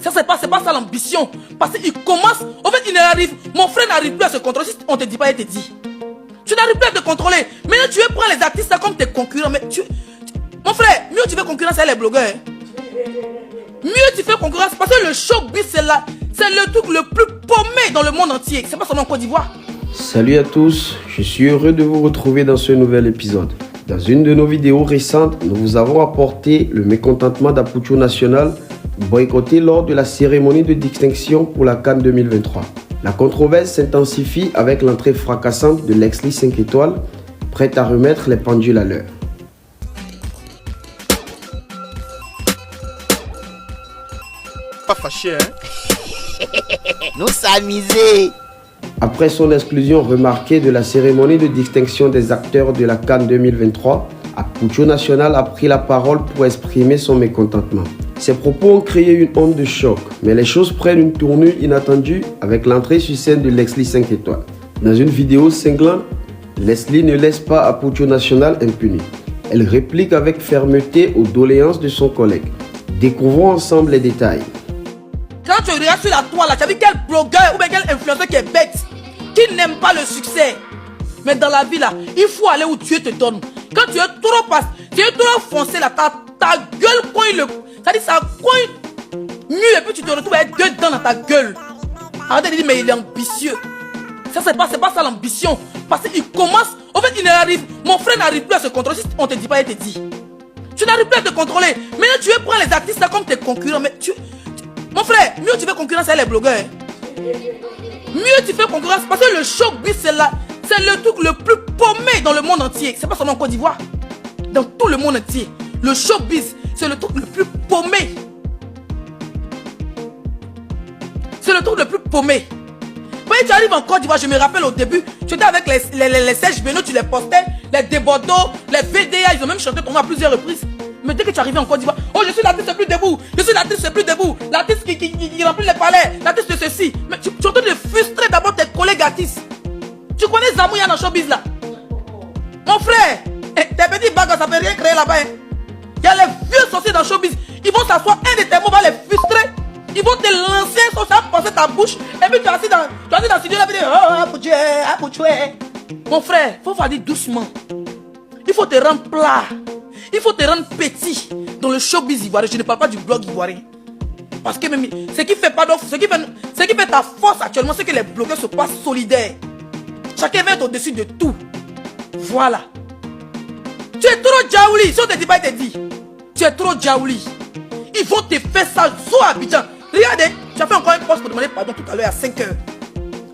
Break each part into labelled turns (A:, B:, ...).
A: Ça, c'est pas ça l'ambition. Parce qu'il commence, en fait, il n'arrive. Mon frère n'arrive plus à se contrôler. Si on te dit pas, il te dit. Tu n'arrives plus à te contrôler. Maintenant, tu veux prendre les artistes là comme tes concurrents. Mais mon frère, mieux tu fais concurrence avec les blogueurs. Hein. Mieux tu fais concurrence. Parce que le showbiz, c'est le truc le plus paumé dans le monde entier. C'est pas seulement en Côte d'Ivoire.
B: Salut à tous, je suis heureux de vous retrouver dans ce nouvel épisode. Dans une de nos vidéos récentes, nous vous avons apporté le mécontentement d'Apoucho National boycotté lors de la cérémonie de distinction pour la CAN 2023. La controverse s'intensifie avec l'entrée fracassante de Leslie 5 étoiles, prête à remettre les pendules à l'heure.
C: Pas fâché, hein?
D: Nous s'amuser.
B: Après son exclusion remarquée de la cérémonie de distinction des acteurs de la CAN 2023, Apoucho National a pris la parole pour exprimer son mécontentement. Ses propos ont créé une onde de choc, mais les choses prennent une tournure inattendue avec l'entrée sur scène de Leslie 5 étoiles. Dans une vidéo cinglante, Leslie ne laisse pas Apoucho National impuni. Elle réplique avec fermeté aux doléances de son collègue. Découvrons ensemble les détails.
A: Quand tu regardes sur la toile, là, tu as vu quel blogueur ou bien quel influenceur qui est bête, qui n'aime pas le succès. Mais dans la vie, là, il faut aller où Dieu te donne. Quand tu es trop foncé, là, ta gueule cogne le... C'est-à-dire ça cogne mieux et puis tu te retrouves avec deux dents dans ta gueule. Arrête de dire, mais il est ambitieux. Ça, c'est pas ça l'ambition. Parce qu'il commence, en fait, il n'arrive... Mon frère n'arrive plus à se contrôler. Si on te dit pas, il te dit. Tu n'arrives plus à te contrôler. Maintenant, tu veux prendre les artistes là comme tes concurrents. Mais mon frère, mieux tu fais concurrence avec les blogueurs. Hein. Mieux tu fais concurrence parce que le showbiz, c'est le truc le plus paumé dans le monde entier. C'est pas seulement en Côte d'Ivoire. Dans tout le monde entier. Le showbiz, c'est le truc le plus paumé. C'est le truc le plus paumé. Quand tu arrives en Côte d'Ivoire, je me rappelle au début, tu étais avec les Serge Beno, tu les postais, les Débordeaux, les VDA, ils ont même chanté ton nom à plusieurs reprises. Mais dès que tu arrives en Côte d'Ivoire, oh je suis l'artiste le plus debout, je suis l'artiste le plus debout, l'artiste qui remplit les palais, l'artiste de ceci. Mais tu es en train de frustrer d'abord tes collègues artistes. Tu connais Zamouya dans le showbiz là? Mon frère, tes petits bagues, ça peut rien créer là-bas. Hein. Il y a les vieux sorciers dans le showbiz, ils vont s'asseoir, un de tes mots va les frustrer. Ils vont te lancer, ça va passer ta bouche, et puis tu es assis dans le studio là, et tu dis, oh, Apoucho. Mon frère, il faut faire doucement. Il faut te rendre plat. Il faut te rendre petit dans le showbiz ivoirien. Je ne parle pas du blog ivoirien. Parce que même ce qui fait ta force actuellement, c'est que les blogueurs se passent solidaires. Chacun va être au-dessus de tout. Voilà. Tu es trop jaouli. Si on te dit pas, il te dit. Tu es trop jaouli. Ils vont te faire ça sur Abidjan. Regardez, tu as fait encore un poste pour demander pardon tout à l'heure à 5 h.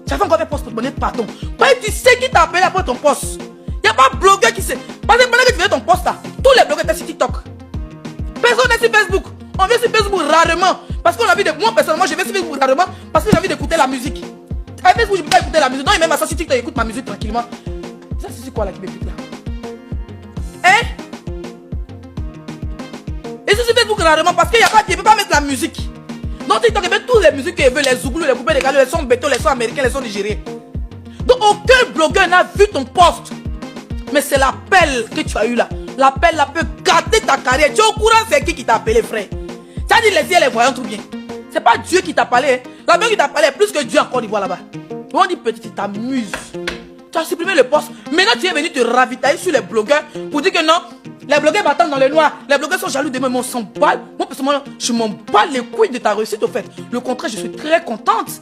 A: Tu as fait encore un poste pour demander pardon. Parce que tu sais qui t'a appelé après ton poste. Il n'y a pas de blogueur qui sait. Parce que pendant que tu fais ton poste là, tous les blogueurs étaient sur TikTok. Personne n'est sur Facebook. On vient sur Facebook rarement. Parce qu'on a envie de... Moi personnellement, je vais sur Facebook rarement parce que j'ai envie d'écouter la musique. À Facebook, je ne peux pas écouter la musique. Non, il met ma sur TikTok, écoute ma musique tranquillement. Ça, c'est quoi là qui m'écoute là? Hein? Et sur Facebook rarement parce qu'il ne peut pas mettre la musique. Donc TikTok, il met toutes les musiques qu'il veut, les zouglous, les coupés, les galets, les sons béton, les sons américains, les sons nigériens. Donc aucun blogueur n'a vu ton poste. Mais c'est l'appel que tu as eu là. L'appel là peut gâter ta carrière. Tu es au courant, c'est qui t'a appelé, frère? Tu as dit les yeux, les voyants, tout bien. C'est pas Dieu qui t'a parlé. Hein. La personne qui t'a parlé est plus que Dieu en Côte d'Ivoire là-bas. On dit petit, tu t'amuses. Tu as supprimé le poste. Maintenant, tu es venu te ravitailler sur les blogueurs pour dire que non, les blogueurs m'attendent dans le noir. Les blogueurs sont jaloux de moi, mais on s'en bat. Moi, personnellement, je m'en bats les couilles de ta réussite, au fait. Le contraire, je suis très contente.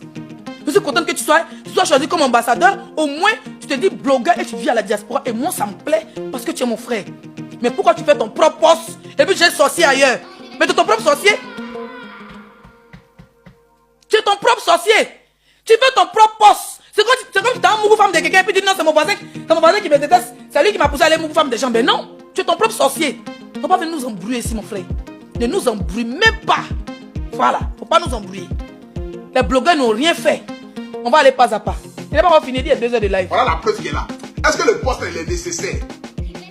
A: Je suis contente que tu sois choisi comme ambassadeur. Au moins, tu te dis blogueur et tu vis à la diaspora. Et moi, ça me plaît parce que tu es mon frère. Mais pourquoi tu fais ton propre poste et puis j'ai sorcier ailleurs? Mais tu es ton propre sorcier. Tu es ton propre sorcier. Tu fais ton propre poste. C'est comme si tu as un mouvement femme de quelqu'un et puis tu dis non, c'est mon voisin qui me déteste. C'est lui qui m'a poussé à aller mouvement femme des gens. Mais non, tu es ton propre sorcier. Il ne faut pas venir nous embrouiller ici, mon frère. Ne nous embrouille même pas. Voilà, il ne faut pas nous embrouiller. Les blogueurs n'ont rien fait. On va aller pas à pas. Il n'est pas encore fini, il y a 2 heures de live.
C: Voilà la preuve qui est là. Est-ce que le poste il est nécessaire?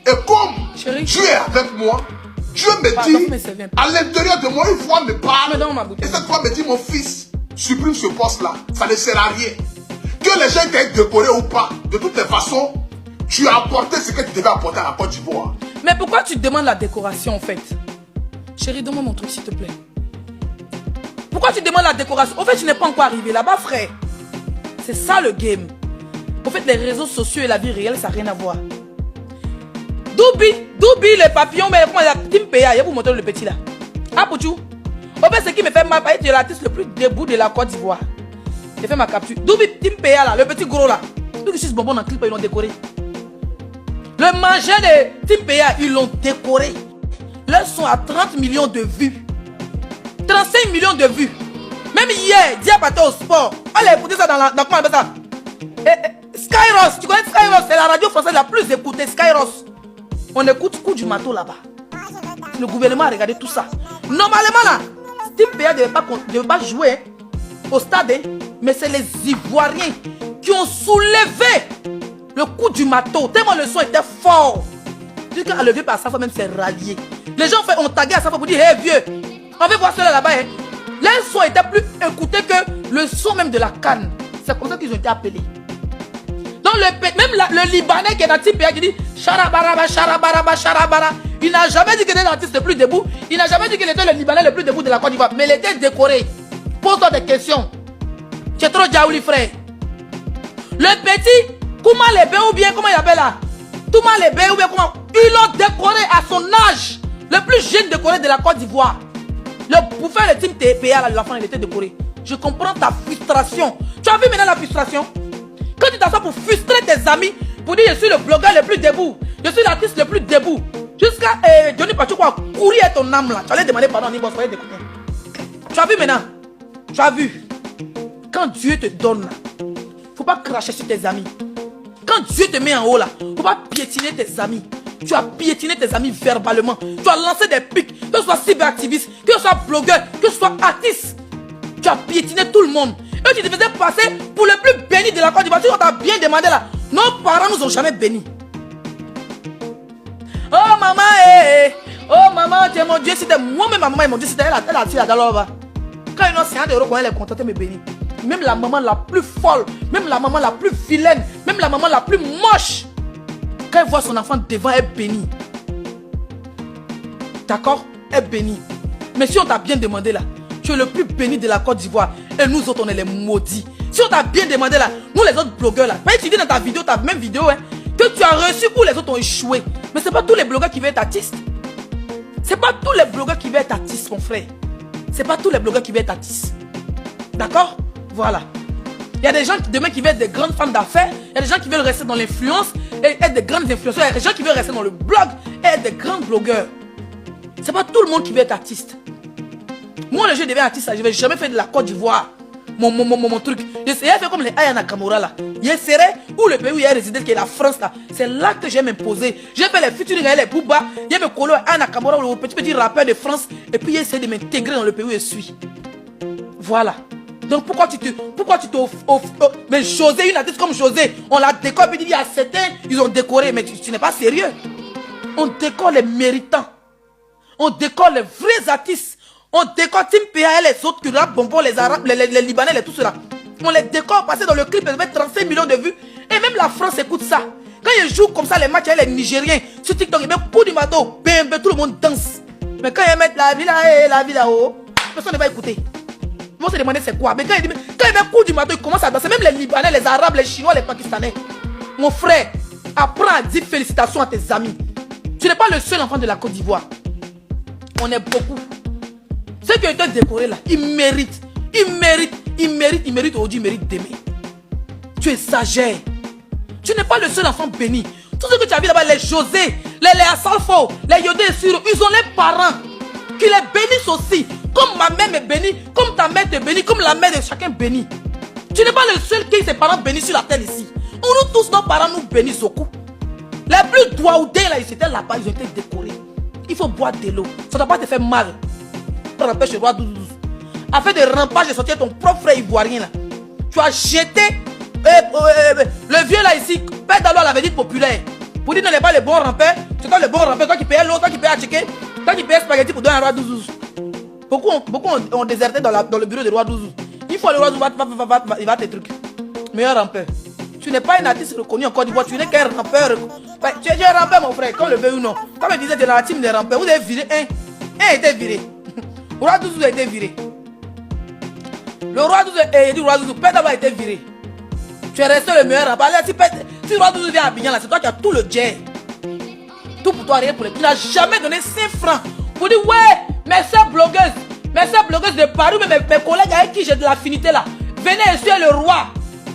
C: Et comme
A: Chérie,
C: Dieu est avec moi, Dieu me dit, à l'intérieur de moi, une fois me parle. Et cette fois me dit, mon fils, supprime ce poste-là. Ça ne sert à rien. Que les gens t'aient décoré ou pas, de toutes les façons, tu as apporté ce que tu devais apporter à la Côte d'Ivoire.
A: Mais pourquoi tu demandes la décoration en fait? Chérie, donne-moi mon truc s'il te plaît. Pourquoi tu demandes la décoration? Au fait, tu n'es pas encore arrivé là-bas, frère. C'est ça le game. Au fait, les réseaux sociaux et la vie réelle, ça n'a rien à voir. Doubi, les papillons, mais comment il y a Tim Péa, il y a vous montrer le petit là. Ah, Pouchou. Au fait, ce qui me fait mal, tu es l'artiste le plus debout de la Côte d'Ivoire. J'ai fait ma capture. Doubi, Tim Péa là, le petit gros là. Tout qui suit ce bonbon dans le clip, ils l'ont décoré. Le manger de Tim Péa, ils l'ont décoré. Leurs sont à 30 millions de vues. 35 millions de vues. Même hier, Diabaté au sport. On a écouté ça dans comment on appelle ça? Skyros, tu connais Skyros? C'est la radio française la plus écoutée, Skyros. On écoute coup du marteau là-bas. Le gouvernement a regardé tout ça. Normalement là, Tim Péa ne devait pas jouer au stade, mais c'est les Ivoiriens qui ont soulevé le coup du marteau. Tellement le son était fort. Tu dis qu'à lever par sa fois même c'est rallié. Les gens ont tagué à sa fois pour dire, hé vieux, on veut voir cela là-bas. Hein. Les sons étaient plus écoutés que le son même de la canne. C'est comme ça qu'ils ont été appelés. Donc même le Libanais qui est dans Tim Péa qui dit Charabaraba, Charabaraba, Charabara. Il n'a jamais dit qu'il était l'artiste le plus debout. Il n'a jamais dit qu'il était le Libanais le plus debout de la Côte d'Ivoire. Mais il était décoré. Pose-toi des questions. Tu es trop jaouli, frère. Le petit, comment les bé ou bien, comment il appelle là? Touma les bé ou bien comment? Ils l'ont décoré à son âge. Le plus jeune décoré de la Côte d'Ivoire. Pour faire le Tim Péa là, l'enfant il était décoré. Je comprends ta frustration. Tu as vu maintenant la frustration? Quand tu t'assois pour frustrer tes amis, pour dire je suis le blogueur le plus debout, je suis l'artiste le plus debout, jusqu'à Johnny Pacho quoi courir à ton âme là, tu allais demander pardon, ni bon, soyez d'écouter. Tu as vu maintenant? Tu as vu? Quand Dieu te donne là, faut pas cracher sur tes amis. Quand Dieu te met en haut là, faut pas piétiner tes amis. Tu as piétiné tes amis verbalement. Tu as lancé des pics, que ce soit cyberactiviste, que ce soit blogueur, que ce soit artiste. Tu as piétiné tout le monde. Et tu te faisais passer pour le plus béni de la Côte d'Ivoire. On t'a bien demandé là. Nos parents nous ont jamais bénis. Oh maman, oh maman, tu es mon Dieu. C'était moi-même, ma maman et mon Dieu. C'était elle a tiré là-bas. Quand ils ont 50 euros, quand elle est contente, elle me bénit. Même la maman la plus folle, même la maman la plus vilaine, même la maman la plus moche, quand elle voit son enfant devant, elle bénit. D'accord? Elle bénit. Mais si on t'a bien demandé là, tu es le plus béni de la Côte d'Ivoire. Et nous autres, on est les maudits. Si on t'a bien demandé là, nous les autres blogueurs là, tu dis dans ta vidéo, ta même vidéo, hein, que tu as reçu où les autres ont échoué. Mais c'est pas tous les blogueurs qui veulent être artistes. C'est pas tous les blogueurs qui veulent être artistes, mon frère. C'est pas tous les blogueurs qui veulent être artistes. D'accord? Voilà. Il y a des gens demain qui veulent être des grandes femmes d'affaires. Il y a des gens qui veulent rester dans l'influence et être des grandes influenceurs. Il y a des gens qui veulent rester dans le blog et être des grands blogueurs. C'est pas tout le monde qui veut être artiste. Moi, le jeu devient artiste, je n'ai jamais fait de la Côte d'Ivoire. Mon truc. J'ai fait comme les Ayana Kamura là. J'ai où le pays où il y a résidé, qui est la France là. C'est là que j'ai m'imposé. J'ai fait les featuring, les Booba. J'ai me collé à Ayana Kamura, le petit rappeur de France. Et puis j'ai essayé de m'intégrer dans le pays où je suis. Voilà. Donc pourquoi tu te mais José, une artiste comme José, on la décore, puis il y a certains, ils ont décoré, mais tu n'es pas sérieux. On décore les méritants. On décore les vrais artistes. On décore Tim Péa et les autres qui rappent bonbons, les Arabes, les Libanais, tout cela. On les décore, passer dans le clip, ils mettent 35 millions de vues. Et même la France écoute ça. Quand ils jouent comme ça, les matchs avec les Nigériens, sur TikTok, ils mettent coup du marteau, tout le monde danse. Mais quand ils mettent la vie là-haut, personne ne va écouter. Ils vont se demander c'est quoi. Mais quand ils mettent coup du marteau, ils commencent à danser. Même les Libanais, les Arabes, les Chinois, les Pakistanais. Mon frère, apprends à dire félicitations à tes amis. Tu n'es pas le seul enfant de la Côte d'Ivoire. On est beaucoup. Ceux qui ont été décorés là, ils méritent aujourd'hui, ils méritent d'aimer. Tu exagères. Tu n'es pas le seul enfant béni. Tout ce que tu as vu là-bas, les José, les Assalfo, les Yodé et Siro, ils ont les parents qui les bénissent aussi. Comme ma mère me bénit, comme ta mère te bénit, comme la mère de chacun bénit. Tu n'es pas le seul qui a ses parents bénissent sur la terre ici. On nous tous, nos parents nous bénissent beaucoup. Les plus douaoudés là, ils étaient là-bas, ils ont été décorés. Il faut boire de l'eau. Ça ne doit pas te faire mal. Rampage chez Roi 12. Afin de rampage de sortir ton propre frère ivoirien là. Tu as jeté le vieux là ici. Père d'Allo l'avait dit populaire. Pour dire non, n'est pas le bon rampeur. C'est toi le bon rampeur. Toi qui payais l'eau, toi qui payais à checker. Toi qui payais spaghetti pour donner à Roi 12. Beaucoup ont déserté dans le bureau de Roi 12. Une fois le Roi 12 il va tes trucs. Meilleur rampeur. Tu n'es pas un artiste reconnu en Côte d'Ivoire. Tu n'es qu'un rampeur. Tu es un rampeur mon frère. Qu'on le veut ou non. Comme je disais de la team des rampeurs. Vous avez viré un. Un était viré. Roi 12 a été viré. Le roi Doudou et du roi Doudou, Père d'abord a été viré. Tu es resté le meilleur rabat. Si le roi Doudou vient à Abidjan, là, c'est toi qui as tout le jet. Tout pour toi, rien pour les. Tu n'as jamais donné 5 francs pour dire ouais, mes soeurs blogueuses de Paris, mes collègues avec qui j'ai de l'affinité là, venez ici le roi.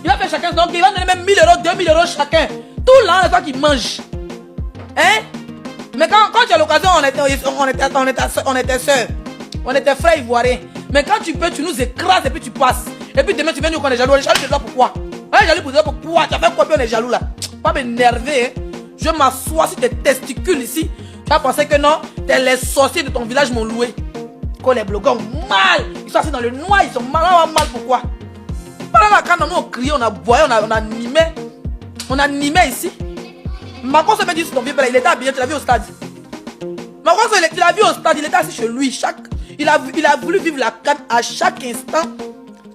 A: Il va faire chacun, donc il va donner même 1000 euros, 2000 euros chacun. Tout l'an, c'est toi qui manges. Hein? Mais quand tu as l'occasion, on était sœurs. On était frères ivoiriens. Mais quand tu peux, tu nous écrases et puis tu passes. Et puis demain, tu viens nous qu'on est jaloux. On est jaloux de toi pourquoi? On est jaloux pour toi pourquoi? Tu as fait quoi puis on est jaloux là? Pas m'énerver. Hein? Je m'assois sur tes testicules ici. Tu vas penser que non, les sorciers de ton village m'ont loué. Quand les blogueurs ont mal, ils sont assis dans le noir, ils sont mal, pourquoi? Pendant la canne, nous on criait, on a boyé, on animait ici. Macron se met dit sur ton vieux père, il était habillé, tu l'as vu au stade. Macron, tu l'as vu au stade, il était assis chez lui. Il a voulu vivre la canne à chaque instant.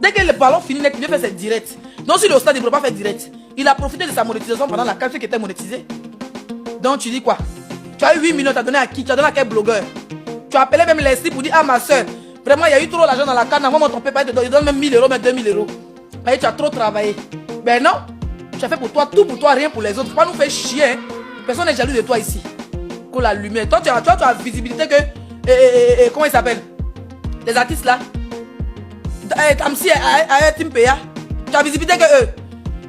A: Dès que le ballon finit, il vient faire ses directs. Donc si le stade, il ne peut pas faire direct. Il a profité de sa monétisation pendant la canne, ce qui était monétisé. Donc tu dis quoi? Tu as eu 8 millions, tu as donné à qui? Tu as donné à quel blogueur? Tu as appelé même Leslie pour dire ah ma soeur, vraiment il y a eu trop d'argent dans la canne, moi ton père il donne même 1000 euros, même 2000 euros. Tu as trop travaillé. Ben non, tu as fait pour toi, tout pour toi, rien pour les autres. Faut pas nous faire chier. Hein. Personne n'est jaloux de toi ici. Qu'on la lumière. Toi tu as visibilité que. Comment il s'appelle? Les artistes là. Tamsi et Timpeya. Tu as visibilité que eux.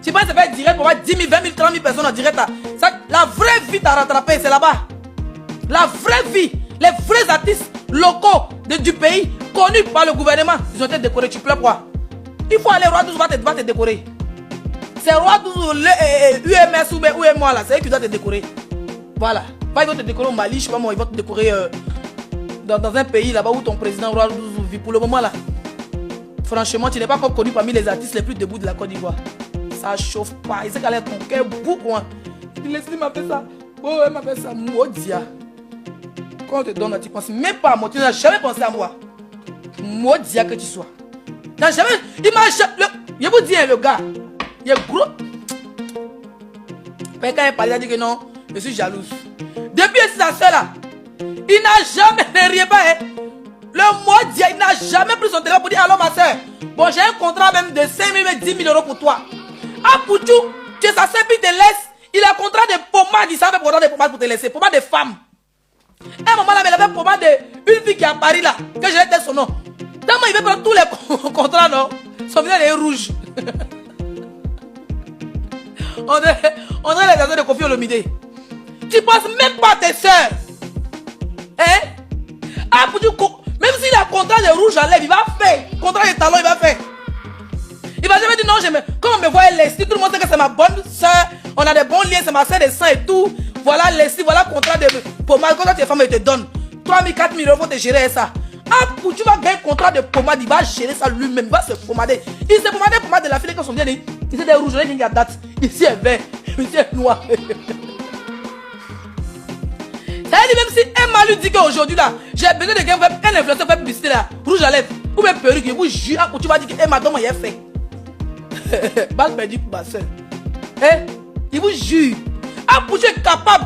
A: Tu penses que ça fait direct pour voir 10 000, 20 000, 30 000 personnes en direct là. Ça, la vraie vie t'a rattrapé, c'est là-bas. La vraie vie. Les vrais artistes locaux du pays, connus par le gouvernement, ils ont été décorés. Tu pleures quoi? Il faut aller, Roi Doudou va te décorer. C'est Roi Doudou, UMS ou moi là, c'est eux qui doivent te décorer. Voilà. Pas ils vont te décorer au Mali, je sais pas moi, ils vont te décorer dans un pays là-bas où ton président Roi Doudou vit pour le moment là. Franchement, tu n'es pas encore connu parmi les artistes les plus debout de la Côte d'Ivoire. Ça chauffe pas. Il sait qu'elle est ton cœur beaucoup. Hein. Il m'a fait ça. Oh, elle m'a fait ça. Maudia. Quand on te donne, tu penses même pas à moi. Tu n'as jamais pensé à moi. Maudia que tu sois. Tu n'as jamais. Il m'a. Je vous dis, le gars. Il est gros. Mais quand il parle, il a dit que non. Je suis jalouse. Depuis sa soeur là. Il n'a jamais rien pas. Le Maudia, il n'a jamais pris son téléphone pour dire alors ma soeur. Bon, j'ai un contrat même de 5 000, 10 000 euros pour toi. Ah, Pouchou, tu es sa soeur puis il te laisse. Il a un contrat de pommade. Il savait contrat de pommade pour te laisser. Pommade de femme. Un moment là, il avait pommade d'une fille qui est à Paris là. Que j'ai été son nom. Tellement il veut prendre tous les contrats, non. Son visage est rouge. On a les agents de Kofi Olomide. Tu penses même pas à tes soeurs. Hein? Ah, Pouchou, même s'il a un contrat de rouge à lèvres, il va faire. Contrat de talons, il va faire. Il va jamais dire non, comme on me voit Leslie, tout le monde sait que c'est ma bonne soeur, on a des bons liens, c'est ma soeur de sang et tout. Voilà Leslie, voilà le contrat de pommade. Quand tes femmes te donnent 3 000, 4 000 euros pour te gérer ça. Ah, tu vas gagner un contrat de pommade, il va gérer ça lui-même, il va se pommader. Il s'est pommade de la fille quand son bien dit, il s'est des rouges, il y a date. Ici est vert, ici est noir. Ça veut dire même si Emma lui dit qu'aujourd'hui là, j'ai besoin de quelqu'un, un influenceur fait publicité là, rouge à lèvres, ou même perruque, il vous jure, tu vas dire que Emma, comment il a fait. Balle perdue pour ma soeur. Hein? Il vous jure. Ah, pour tu es capable.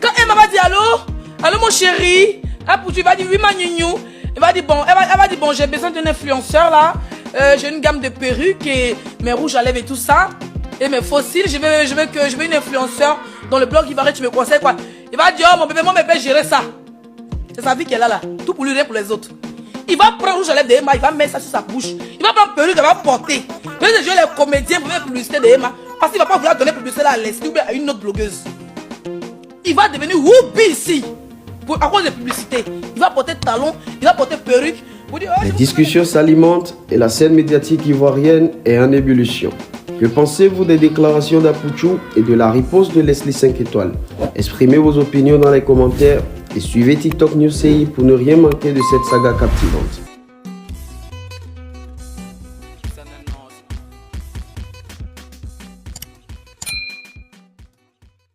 A: Quand Emma va dire allô mon chéri. Ah, pour tu vas dire oui, ma gnou. Elle va dire bon, j'ai besoin d'un influenceur là. J'ai une gamme de perruques et mes rouges à lèvres et tout ça. Et mes fossiles, je veux une influenceur dans le blog. Il va dire, tu me conseilles quoi? Il va dire, oh mon bébé, gérer ça. C'est sa vie qu'elle a là. Tout pour lui, rien pour les autres. Il va prendre rouge à lèvres de Emma, il va mettre ça sur sa bouche. Il va prendre perruque, il va porter. Mais je les comédiens pour faire publicité de Emma. Parce qu'il ne va pas vouloir donner publicité à Leslie ou bien à une autre blogueuse. Il va devenir whoopi ici. À cause de publicité. Il va porter talons, il va porter perruque.
B: Les discussions s'alimentent et la scène médiatique ivoirienne est en ébullition. Que pensez-vous des déclarations d'Apouchou et de la riposte de Leslie 5 étoiles? Exprimez vos opinions dans les commentaires et suivez TikTok News CI pour ne rien manquer de cette saga captivante.